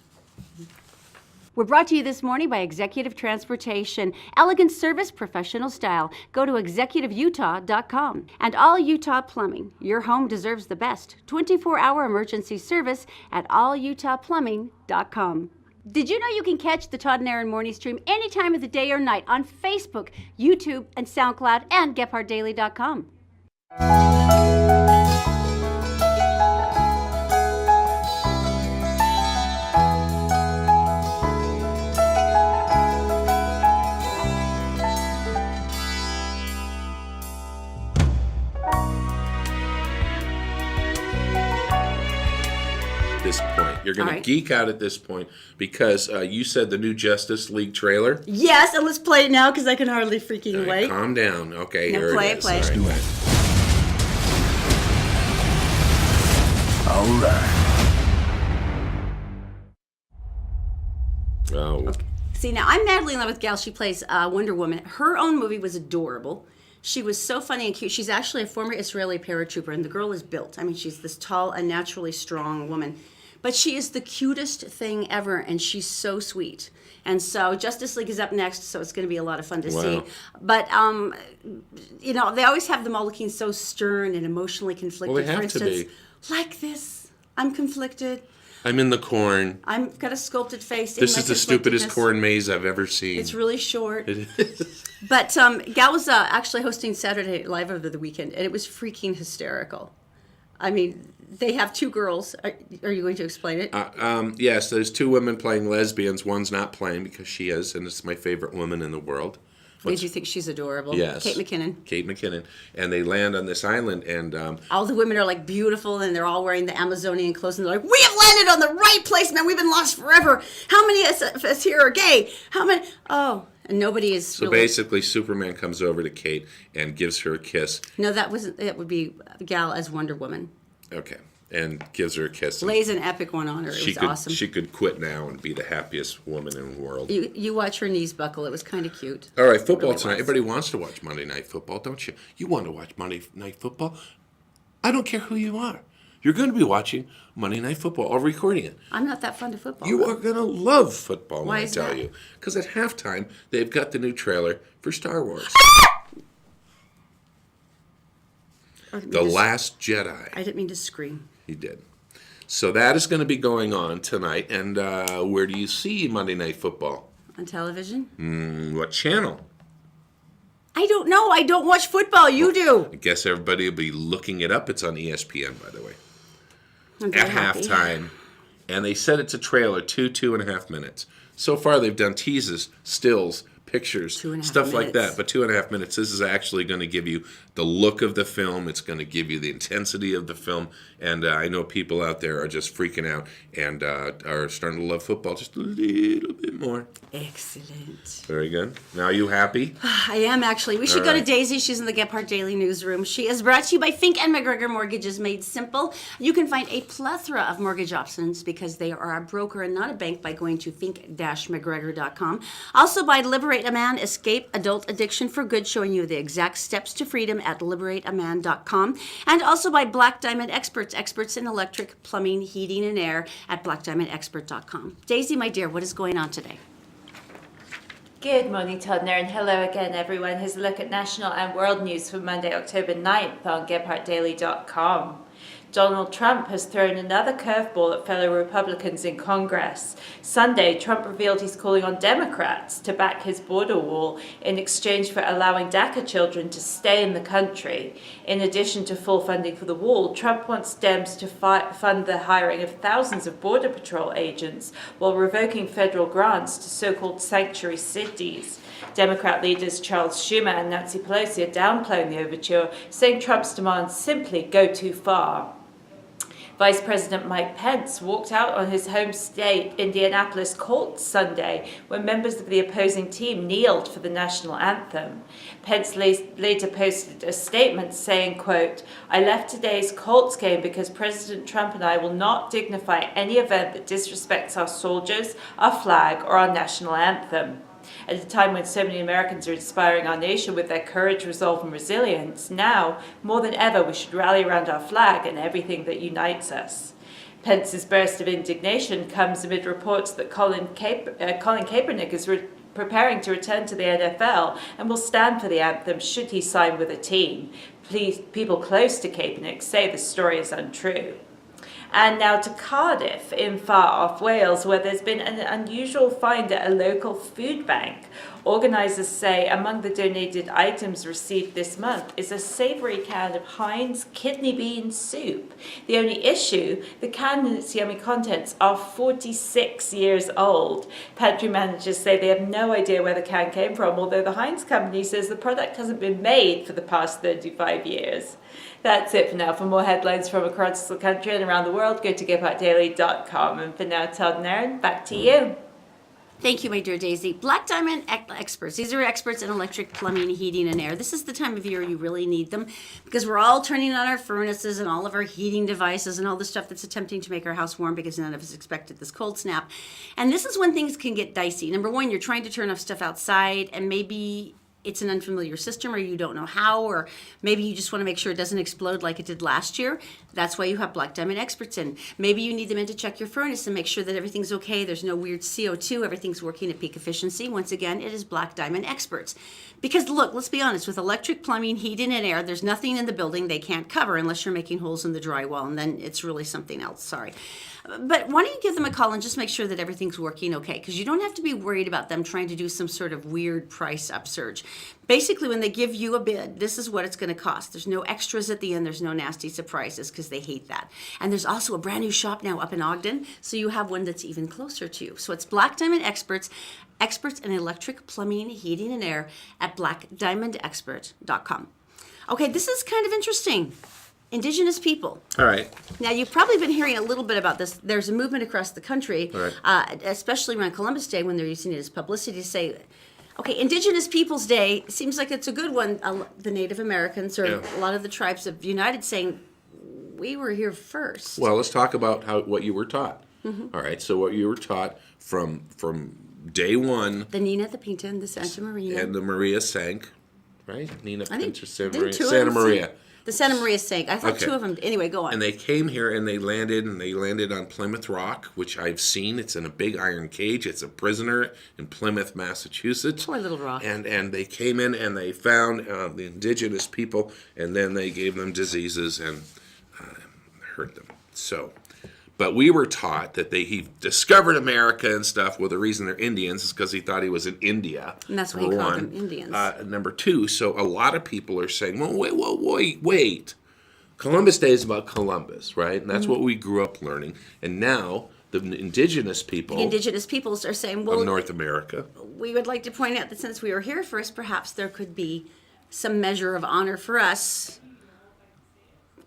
We're brought to you this morning by Executive Transportation. Elegant service, professional style. Go to executiveutah.com. And All Utah Plumbing. Your home deserves the best. 24-hour emergency service at alutahplumbing.com. Did you know you can catch the Todd and Erin morning stream any time of the day or night on Facebook, YouTube, and SoundCloud, and GephardtDaily.com. This point. You're going to geek out at this point because you said the new Justice League trailer. Yes, and let's play it now because I can hardly freaking wait. Calm down. Okay, now here play it is. Play it. Let's do it. All right. Oh. See, now I'm madly in love with Gal. She plays Wonder Woman. Her own movie was adorable. She was so funny and cute. She's actually a former Israeli paratrooper, and the girl is built. I mean, she's this tall, unnaturally strong woman. But she is the cutest thing ever, and she's so sweet. And so Justice League is up next, so it's going to be a lot of fun to see. But, you know, they always have them all looking so stern and emotionally conflicted. Well, they have For instance, to be. Like this. I'm conflicted. I'm in the corn. I've got a sculpted face. This is the stupidest corn maze I've ever seen. It's really short. It is. But Gal was actually hosting Saturday Night Live over the weekend, and it was freaking hysterical. I mean, they have 2 girls. Are you going to explain it? Yes, there's 2 women playing lesbians. One's not playing because she is, and it's my favorite woman in the world. Did you think she's adorable? Yes. Kate McKinnon. And they land on this island, and all the women are like beautiful, and they're all wearing the Amazonian clothes, and they're like, "We have landed on the right place, man. We've been lost forever. How many of us here are gay? How many?" Oh, and nobody is. So basically, Superman comes over to Kate and gives her a kiss. No, that wasn't. It would be Gal as Wonder Woman. Okay. And gives her a kiss. Lays an epic one on her. It was awesome. She could quit now and be the happiest woman in the world. You watch her knees buckle. It was kind of cute. All right, football tonight. Everybody wants to watch Monday Night Football, don't you? You want to watch Monday Night Football? I don't care who you are. You're going to be watching Monday Night Football or recording it. I'm not that fond of football. You are going to love football when Why I is tell that? you. Because at halftime, they've got the new trailer for Star Wars. The Last Jedi. I didn't mean to scream. You did. So that is going to be going on tonight. And where do you see Monday Night Football? On television? What channel? I don't know. I don't watch football. You do. I guess everybody will be looking it up. It's on ESPN, by the way. I'm very At happy. halftime. And they said it's a trailer, 2.5 minutes. So far, they've done teases, stills, pictures, 2.5 stuff like minutes. that. But 2.5 minutes, this is actually going to give you the look of the film. It's going to give you the intensity of the film. And I know people out there are just freaking out and are starting to love football just a little bit more. Excellent. Very good. Now, are you happy? I am actually. We should go to Daisy. She's in the Gephardt Daily newsroom. She is brought to you by Fink and McGregor Mortgages Made Simple. You can find a plethora of mortgage options because they are a broker and not a bank by going to fink-mcgregor.com. Also by Liberate Liberate a Man, Escape Adult Addiction for Good, showing you the exact steps to freedom at liberateaman.com. And also by Black Diamond Experts, experts in electric, plumbing, heating, and air at blackdiamondexpert.com. Daisy, my dear, what is going on today? Good morning, Todd and Erin. Hello again, everyone. Here's a look at national and world news for Monday, October 9th on GephartDaily.com. Donald Trump has thrown another curveball at fellow Republicans in Congress. Sunday, Trump revealed he's calling on Democrats to back his border wall in exchange for allowing DACA children to stay in the country. In addition to full funding for the wall, Trump wants Dems to fund the hiring of thousands of Border Patrol agents while revoking federal grants to so-called sanctuary cities. Democrat leaders Charles Schumer and Nancy Pelosi are downplaying the overture, saying Trump's demands simply go too far. Vice President Mike Pence walked out on his home state, Indianapolis Colts, Sunday when members of the opposing team kneeled for the national anthem. Pence later posted a statement saying, quote, "I left today's Colts game because President Trump and I will not dignify any event that disrespects our soldiers, our flag, or our national anthem." At a time when so many Americans are inspiring our nation with their courage, resolve, and resilience, now, more than ever, we should rally around our flag and everything that unites us. Pence's burst of indignation comes amid reports that Colin Kaepernick is preparing to return to the NFL and will stand for the anthem should he sign with a team. People close to Kaepernick say the story is untrue. And now to Cardiff in far-off Wales, where there's been an unusual find at a local food bank. Organisers say among the donated items received this month is a savoury can of Heinz kidney bean soup. The only issue, the can and its yummy contents are 46 years old. Pantry managers say they have no idea where the can came from, although the Heinz company says the product hasn't been made for the past 35 years. That's it for now. For more headlines from across the country and around the world, go to GephartDaily.com. And for now, Todd and Erin, back to you. Thank you, my dear Daisy. Black Diamond Experts. These are experts in electric, plumbing, heating, and air. This is the time of year you really need them because we're all turning on our furnaces and all of our heating devices and all the stuff that's attempting to make our house warm because none of us expected this cold snap. And this is when things can get dicey. Number one, you're trying to turn off stuff outside and maybe it's an unfamiliar system or you don't know how, or maybe you just want to make sure it doesn't explode like it did last year. That's why you have Black Diamond Experts in. Maybe you need them in to check your furnace and make sure that everything's okay. There's no weird CO2. Everything's working at peak efficiency. Once again, it is Black Diamond Experts. Because look, let's be honest, with electric, plumbing, heating, and air, there's nothing in the building they can't cover unless you're making holes in the drywall, and then it's really something else. Sorry. But why don't you give them a call and just make sure that everything's working okay? Because you don't have to be worried about them trying to do some sort of weird price upsurge. Basically, when they give you a bid, this is what it's going to cost. There's no extras at the end. There's no nasty surprises because they hate that. And there's also a brand new shop now up in Ogden, so you have one that's even closer to you. So it's Black Diamond Experts, experts in electric, plumbing, heating, and air at blackdiamondexpert.com. Okay, this is kind of interesting. Indigenous people. All right. Now, you've probably been hearing a little bit about this. There's a movement across the country, especially around Columbus Day when they're using it as publicity to say, okay, Indigenous Peoples Day seems like it's a good one. The Native Americans or a lot of the tribes have united saying, we were here first. Well, let's talk about what you were taught. Mm-hmm. All right, so what you were taught from day one. The Nina, the Pinta, and the Santa Maria. And the Maria sank, right? Nina, Pinta, Santa Maria. The Santa Maria sank. I thought two of them. Anyway, go on. And they came here and they landed on Plymouth Rock, which I've seen. It's in a big iron cage. It's a prisoner in Plymouth, Massachusetts. Poor little rock. And they came in and they found the indigenous people, and then they gave them diseases and hurt them. So, but we were taught that he discovered America and stuff. Well, the reason they're Indians is because he thought he was in India. And that's why he called them Indians. Number two, so a lot of people are saying, well, wait. Columbus Day is about Columbus, right? And that's what we grew up learning. And now the indigenous peoples are saying, well, of North America. We would like to point out that since we were here first, perhaps there could be some measure of honor for us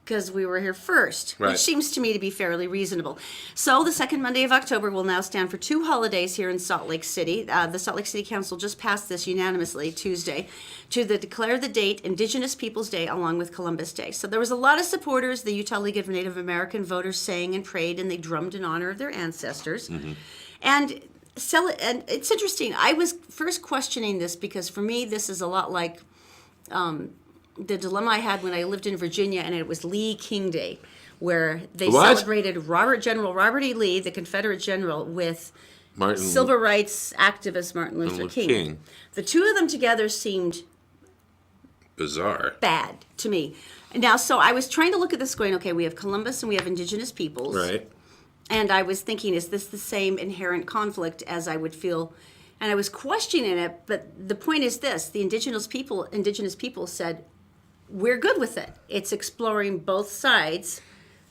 because we were here first, which seems to me to be fairly reasonable. So the second Monday of October will now stand for two holidays here in Salt Lake City. The Salt Lake City Council just passed this unanimously Tuesday to declare the date Indigenous Peoples Day along with Columbus Day. So there was a lot of supporters. The Utah League of Native American Voters sang and prayed and they drummed in honor of their ancestors. Mm-hmm. And sell it. And it's interesting. I was first questioning this because for me, this is a lot like the dilemma I had when I lived in Virginia, and it was Lee King Day, where they celebrated General Robert E. Lee, the Confederate general, with civil rights activist Martin Luther King. The two of them together seemed bizarre, bad to me. Now, so I was trying to look at this going, okay, we have Columbus and we have Indigenous Peoples. Right. And I was thinking, is this the same inherent conflict as I would feel? And I was questioning it, but the point is this: the Indigenous people said, we're good with it. It's exploring both sides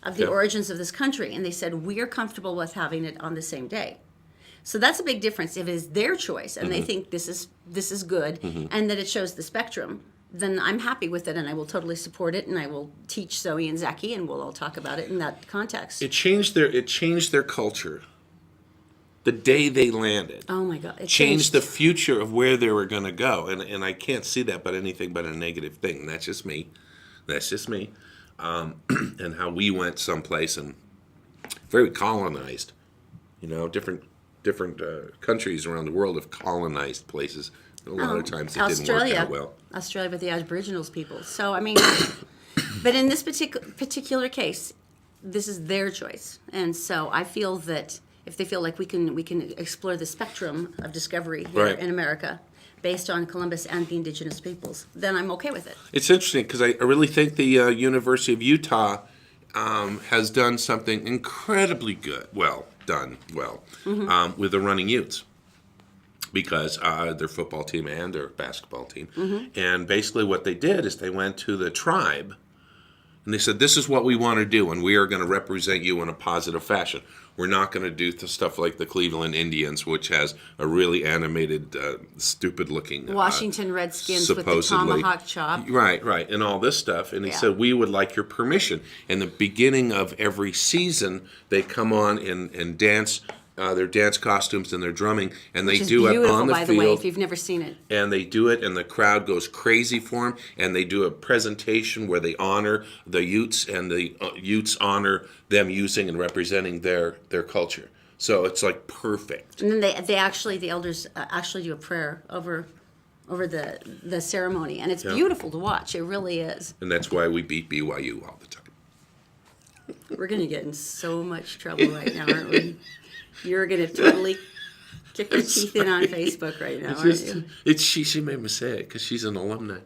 of the origins of this country. And they said, we're comfortable with having it on the same day. So that's a big difference. If it is their choice and they think this is good and that it shows the spectrum, then I'm happy with it and I will totally support it, and I will teach Zoe and Zaki and we'll all talk about it in that context. It changed their culture. The day they landed. Oh my God. It changed the future of where they were going to go. And I can't see that but anything but a negative thing. That's just me. And how we went someplace and very colonized. You know, different countries around the world have colonized places. A lot of times it didn't work out well. Australia with the Aboriginal people. So, I mean, but in this particular case, this is their choice. And so I feel that if they feel like we can explore the spectrum of discovery here in America based on Columbus and the Indigenous Peoples, then I'm okay with it. It's interesting because I really think the University of Utah has done something incredibly good. With the running Utes. Because their football team and their basketball team. And basically what they did is they went to the tribe and they said, this is what we want to do, and we are going to represent you in a positive fashion. We're not going to do stuff like the Cleveland Indians, which has a really animated, stupid-looking... Washington Redskins with the tomahawk chop. Right, and all this stuff. And he said, we would like your permission. And the beginning of every season, they come on and dance... their dance costumes and their drumming, and they do it on the field. By the way, if you've never seen it. And they do it, and the crowd goes crazy for them. And they do a presentation where they honor the Utes, and the Utes honor them using and representing their culture. So it's like perfect. And then the elders actually do a prayer over the ceremony, and it's beautiful to watch. It really is. And that's why we beat BYU all the time. We're gonna get in so much trouble right now, aren't we? You're going to totally kick your teeth in on Facebook right now, aren't you? She made me say it because she's an alumni.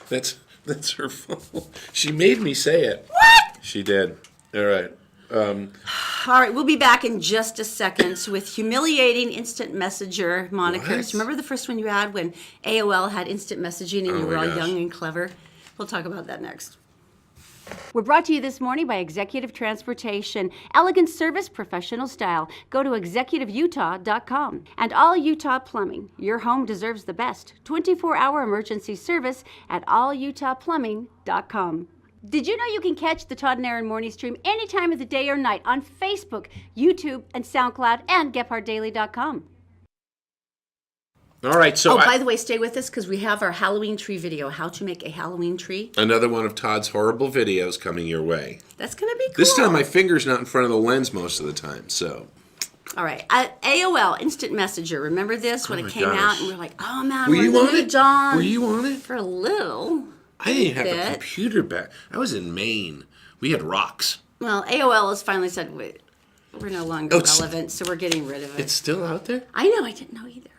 That's her fault. She made me say it. What? She did. All right. All right, we'll be back in just a second with humiliating instant messenger monikers. What? Remember the first one you had when AOL had instant messaging and you were all young and clever? We'll talk about that next. We're brought to you this morning by Executive Transportation. Elegant service, professional style. Go to executiveutah.com. And All Utah Plumbing. Your home deserves the best. 24-hour emergency service at allutahplumbing.com. Did you know you can catch the Todd and Erin morning stream any time of the day or night on Facebook, YouTube, and SoundCloud, and GephardtDaily.com? All right, so... by the way, stay with us because we have our Halloween tree video, how to make a Halloween tree. Another one of Todd's horrible videos coming your way. That's going to be cool. This time my finger's not in front of the lens most of the time, so... All right, AOL, Instant Messenger. Remember this when it came out? And we were like, oh, man, Were you on it? On Were you on it? For a little. I didn't have a computer back. I was in Maine. We had rocks. Well, AOL has finally said, wait, we're no longer relevant, so we're getting rid of it. It's still out there? I know, I didn't know either.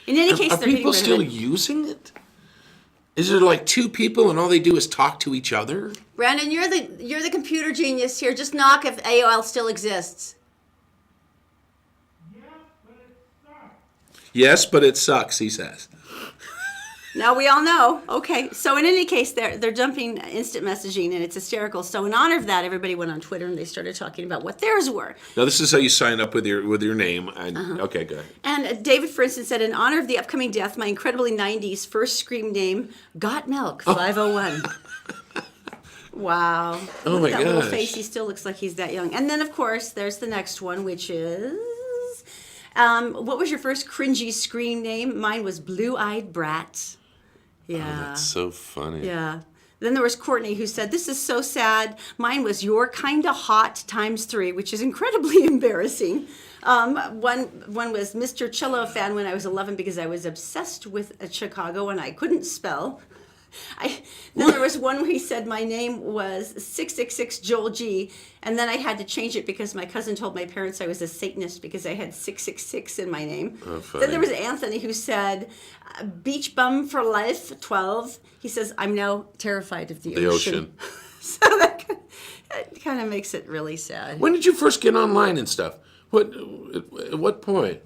In any case, are people still using it? Is there like two people and all they do is talk to each other? Brandon, you're the computer genius here. Just knock if AOL still exists. Yes, but it sucks, he says. Now we all know. Okay, so in any case, they're dumping instant messaging, and it's hysterical. So in honor of that, everybody went on Twitter and they started talking about what theirs were. Now this is how you sign up with your name. And, Okay, go ahead. And David, for instance, said, in honor of the upcoming death, my incredibly 90s first scream name, Got Milk 501. Wow. Oh my gosh. That little face, he still looks like he's that young. And then, of course, there's the next one, which is... what was your first cringy scream name? Mine was Blue-Eyed Brat. Yeah. Oh, that's so funny. Yeah. Then there was Courtney who said, "This is so sad. Mine was your kinda hot ×3, which is incredibly embarrassing." One was Mr. Cello fan when I was 11 because I was obsessed with Chicago and I couldn't spell. Then there was one where he said my name was 666 Joel G, and then I had to change it because my cousin told my parents I was a Satanist because I had 666 in my name. Oh, then there was Anthony who said, "Beach bum for life, 12." He says, "I'm now terrified of the ocean." So that kind of makes it really sad. When did you first get online and stuff? At what point?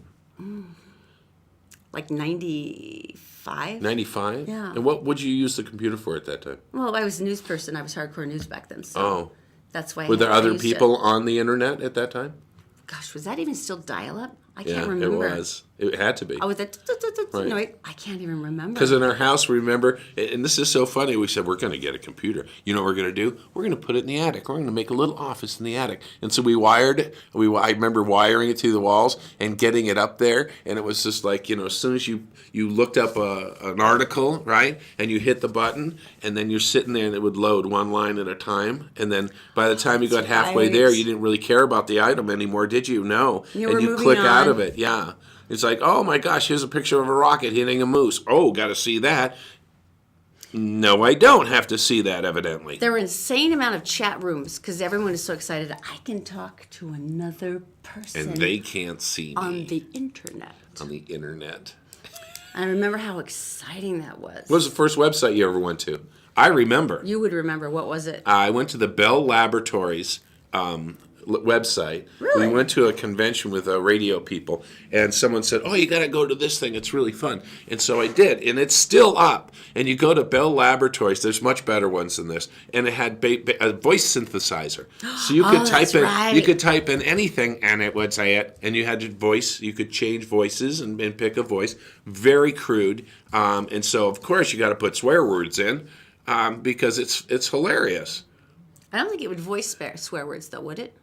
Like 95. 95? Yeah. And what would you use the computer for at that time? Well, I was a news person. I was hardcore news back then. So Oh. that's why. Were there other used people it. on the internet at that time? Gosh, was that even still dial-up? I Yeah, can't remember. it was. It had to be. Oh, that. Right. No, I can't even remember. Because in our house, remember, and this is so funny, we said, we're going to get a computer. You know what we're going to do? We're going to put it in the attic. We're going to make a little office in the attic. And so we wired it. I remember wiring it through the walls and getting it up there. And it was just like, as soon as you looked up an article, right, and you hit the button, and then you're sitting there and it would load one line at a time. And then by the time you got halfway there, you didn't really care about the item anymore, did you? No. And you click out of it. Yeah. It's like, oh my gosh, here's a picture of a rocket hitting a moose. Oh, got to see that. No, I don't have to see that, evidently. There were insane amount of chat rooms because everyone is so excited. I can talk to another person. And they can't see me. On the internet. On the internet. I remember how exciting that was. What was the first website you ever went to? I remember. You would remember. What was it? I went to the Bell Laboratories website. Really? We went to a convention with radio people, and someone said, "Oh, you got to go to this thing. It's really fun." And so I did, and it's still up. And you go to Bell Laboratories. There's much better ones than this, and it had a voice synthesizer, so you could type in. Right. You could type in anything, and it would say it. And you had your voice. You could change voices and pick a voice. Very crude, and so of course you got to put swear words in because it's hilarious. I don't think it would voice swear words, though, would it?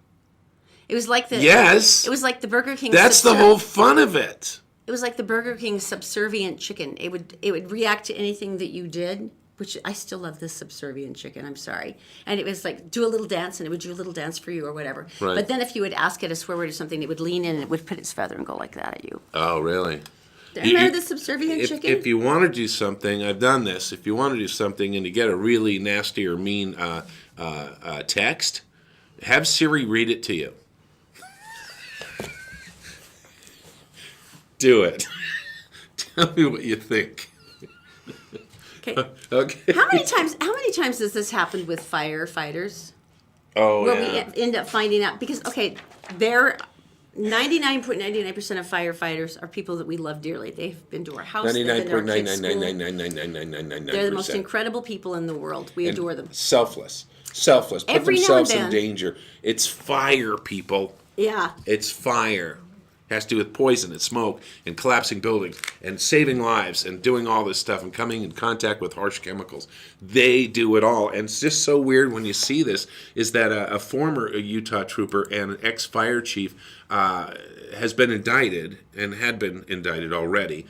It was like the Yes. It was like the Burger King. That's the whole fun of it. It was like the Burger King subservient chicken. It would react to anything that you did, which I still love this subservient chicken. I'm sorry. And it was like do a little dance, and it would do a little dance for you or whatever. Right. But then if you would ask it a swear word or something, it would lean in and it would put its feather and go like that at you. Oh, really? Remember the subservient chicken? If you want to do something, I've done this. If you want to do something and you get a really nasty or mean text, have Siri read it to you. Do it. Tell me what you think. Okay. Okay. How many times has this happened with firefighters? Oh, Where yeah. we end up finding out because they're 99.99% of firefighters are people that we love dearly. They've been to our house. They've been to our kids' school. 99.999999999%. They're the most incredible people in the world. We adore them. Selfless. Put Every now themselves and in then. danger. It's fire, people. Yeah. It's fire. Has to do with poison and smoke and collapsing buildings and saving lives and doing all this stuff and coming in contact with harsh chemicals. They do it all. And it's just so weird when you see this is that a former Utah trooper and an ex-fire chief has been indicted and had been indicted already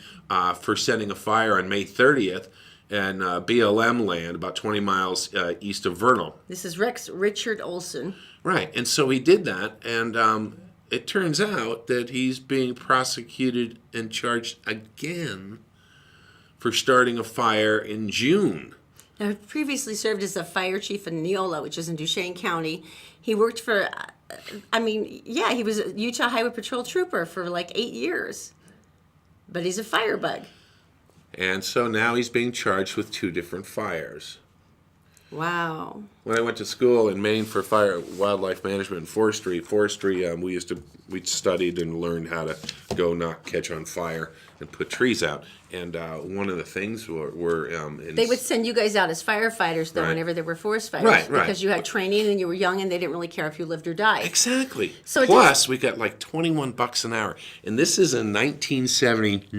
for setting a fire on May 30th in BLM land about 20 miles east of Vernal. This is Richard Olson. Right. And so he did that, and it turns out that he's being prosecuted and charged again for starting a fire in June. Now, he previously served as a fire chief in Neola, which is in Duchesne County. He worked for, he was a Utah Highway Patrol trooper for like 8 years. But he's a firebug. And so now he's being charged with 2 different fires. Wow. When I went to school in Maine for fire, wildlife management and forestry, we studied and learned how to go not catch on fire and put trees out. And one of the things were they would send you guys out as firefighters, though, Right. whenever there were forest fires. Right. Because you had training and you were young and they didn't really care if you lived or died. Exactly. So Plus, we got like $21 an hour. And this is in 1970.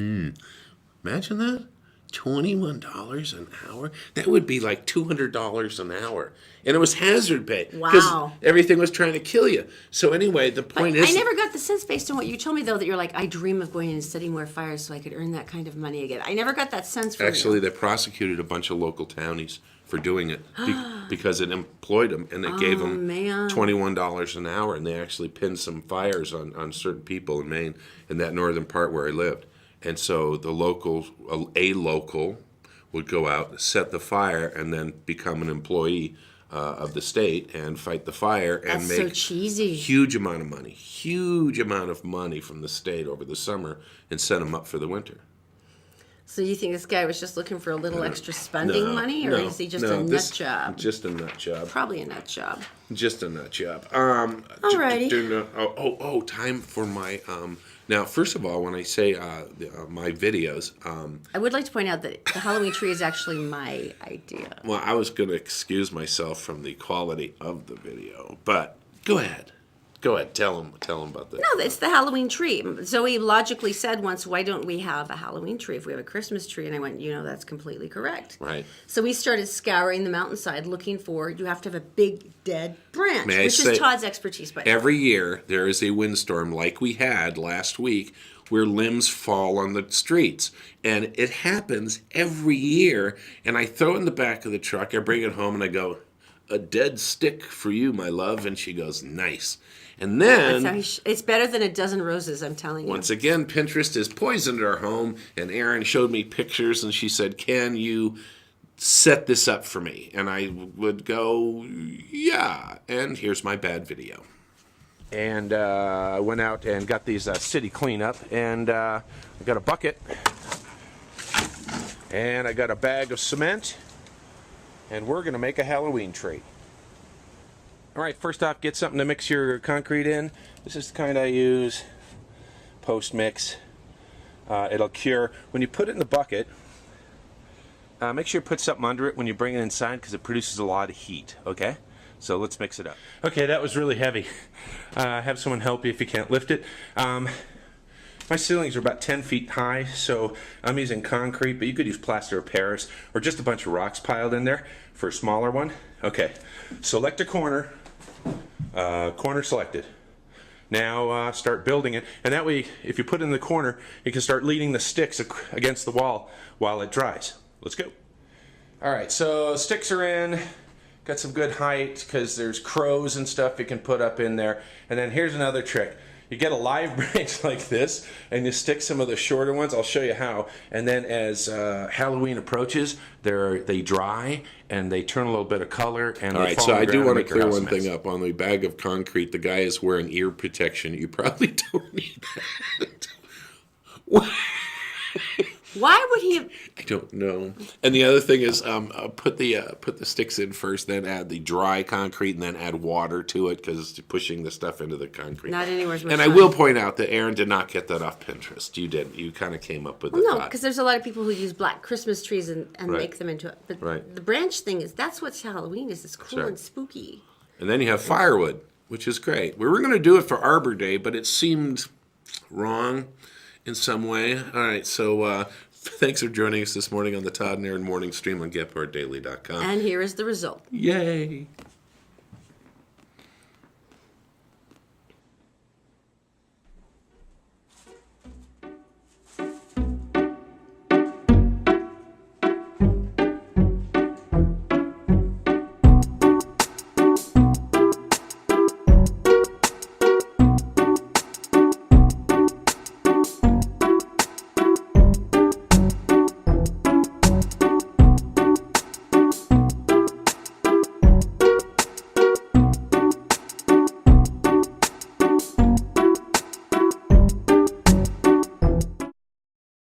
Imagine that. $21 an hour? That would be like $200 an hour. And it was hazard pay. Wow. Because everything was trying to kill you. So anyway, the point is... I never got the sense based on what you told me, though, that you're like, I dream of going and setting more fires so I could earn that kind of money again. I never got that sense from Actually, you. they prosecuted a bunch of local townies for doing it because it employed them, and it gave them man. $21 an hour, and they actually pinned some fires on certain people in Maine, in that northern part where I lived. And so the local would go out, set the fire, and then become an employee of the state and fight the fire and That's make so cheesy. huge amount of money from the state over the summer and set them up for the winter. So you think this guy was just looking for a little extra spending money, or is he just a nut job? Just a nut job. Probably a nut job. Just a nut job. Alrighty. Time for my. Now, first of all, when I say my videos, I would like to point out that the Halloween tree is actually my idea. well, I was going to excuse myself from the quality of the video, but go ahead. Go ahead. Tell them about this. No, it's the Halloween tree. Zoe logically said once, why don't we have a Halloween tree if we have a Christmas tree? And I went, that's completely correct. Right. So we started scouring the mountainside looking for, you have to have a big dead branch, which say, is Todd's expertise. But every year there is a windstorm like we had last week where limbs fall on the streets. And it happens every year. And I throw it in the back of the truck. I bring it home and I go, a dead stick for you, my love. And she goes, nice. And then, it's better than a dozen roses, I'm telling you. Once again, Pinterest has poisoned our home, and Erin showed me pictures, and she said, can you set this up for me? And I would go, yeah, and here's my bad video. And I went out and got these city cleanup, and I got a bucket, and I got a bag of cement, and we're going to make a Halloween tree. All right, first off, get something to mix your concrete in. This is the kind I use, post-mix. It'll cure. When you put it in the bucket, make sure you put something under it when you bring it inside because it produces a lot of heat, okay? So let's mix it up. Okay, that was really heavy. Have someone help you if you can't lift it. My ceilings are about 10 feet high, so I'm using concrete, but you could use plaster of Paris or just a bunch of rocks piled in there for a smaller one. Okay, select a corner. Corner selected. Now start building it, and that way if you put it in the corner you can start leaning the sticks against the wall while it dries. Let's go. Alright, so sticks are in, got some good height because there's crows and stuff you can put up in there. And then here's another trick. You get a live branch like this and you stick some of the shorter ones. I'll show you how. And then as Halloween approaches, they dry and they turn a little bit of color. And all right, so I do want to clear one thing up. On the bag of concrete, the guy is wearing ear protection. You probably don't need that. Why would he have... I don't know. And the other thing is put the sticks in first, then add the dry concrete, and then add water to it because it's pushing the stuff into the concrete. Not anywhere. And I will point out that Erin did not get that off Pinterest. You did. You kind of came up with it. No, because there's a lot of people who use black Christmas trees and right. make them into it. But right. The branch thing that's what Halloween is. It's cool and spooky. And then you have firewood, which is great. We were going to do it for Arbor Day, but it seemed wrong in some way. All right, so... thanks for joining us this morning on the Todd and Erin Morning Stream on GetPartDaily.com. And here is the result. Yay!